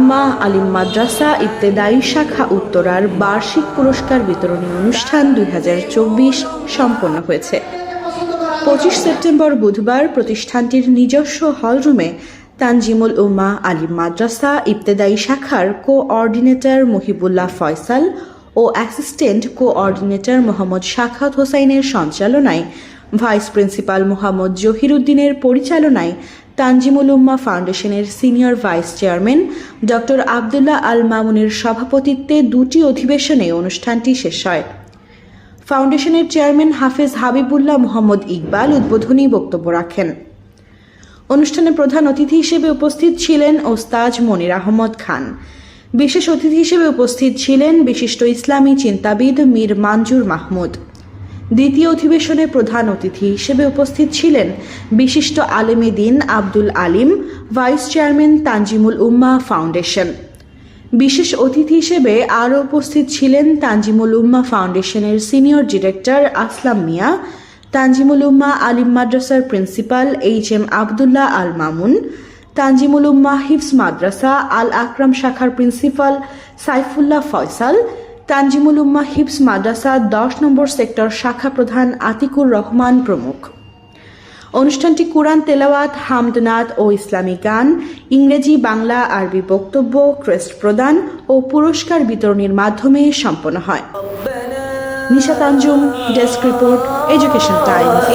উম্মাহ আলিম মাদ্রাসা ইবতেদায়ী শাখা উত্তরার বার্ষিক পুরস্কার বিতরণী অনুষ্ঠান 2024 সম্পন্ন হয়েছে। 25 সেপ্টেম্বর বুধবার প্রতিষ্ঠানটির নিজস্ব হলরুমে তানজিমুল উম্মাহ আলিম মাদ্রাসা ইবতেদায়ী শাখার কোঅর্ডিনেটর মুহিবুল্লাহ ফয়সাল ও অ্যাসিস্ট্যান্ট কোঅর্ডিনেটর মোহাম্মদ শাখাত হোসাইনের সঞ্চালনায়, ভাইস প্রিন্সিপাল মোহাম্মদ জহিরুদ্দিনের পরিচালনায় তানজিমুল উম্মাহ ফাউন্ডেশনের senior vice chairman doctor Abdullah Al মামুনের সভাপতিত্বে দুটি অধিবেশনে অনুষ্ঠানটি শেষ হয়। ফাউন্ডেশনের চেয়ারম্যান হাফেজ হাবিবুল্লাহ মোহাম্মদ ইকবাল উদ্বোধনী বক্তব্য রাখেন। অনুষ্ঠানে প্রধান অতিথি হিসেবে উপস্থিত ছিলেন ওস্তাদ মনির আহমদ খান। বিশেষ অতিথি হিসেবে উপস্থিত ছিলেন বিশিষ্ট ইসলামী চিন্তাবিদ মীর মানজুর মাহমুদ। দ্বিতীয় অধিবেশনে প্রধান অতিথি হিসেবে উপস্থিত ছিলেন বিশিষ্ট আলেমে দ্বীন আব্দুল আলিম, ভাইস চেয়ারম্যান তানজিমুল উম্মাহ ফাউন্ডেশন। বিশেষ অতিথি হিসেবে আরও উপস্থিত ছিলেন তানজিমুল উম্মাহ ফাউন্ডেশনের সিনিয়র ডিরেক্টর আসলাম মিয়া, তানজিমুল উম্মাহ আলিম মাদ্রাসার প্রিন্সিপাল এইচ.এম. আবদুল্লাহ আল মামুন, তানজিমুল উম্মাহ হিফজ মাদ্রাসা আল আকরাম শাখার প্রিন্সিপাল সাইফুল্লাহ ফয়সাল, তানজিমুল উম্মাহ হিফজ মাদ্রাসা 10 নম্বর সেক্টর শাখা প্রধান আতিকুর রহমান প্রমুখ। অনুষ্ঠানটি কুরআন তেলাওয়াত, হামদনাদ ও ইসলামী গান, ইংরেজি, বাংলা, আরবি বক্তব্য, ক্রেস্ট প্রদান ও পুরস্কার বিতরণীর মাধ্যমে সম্পন্ন হয়। Nishat Anjum, desk report, education Times.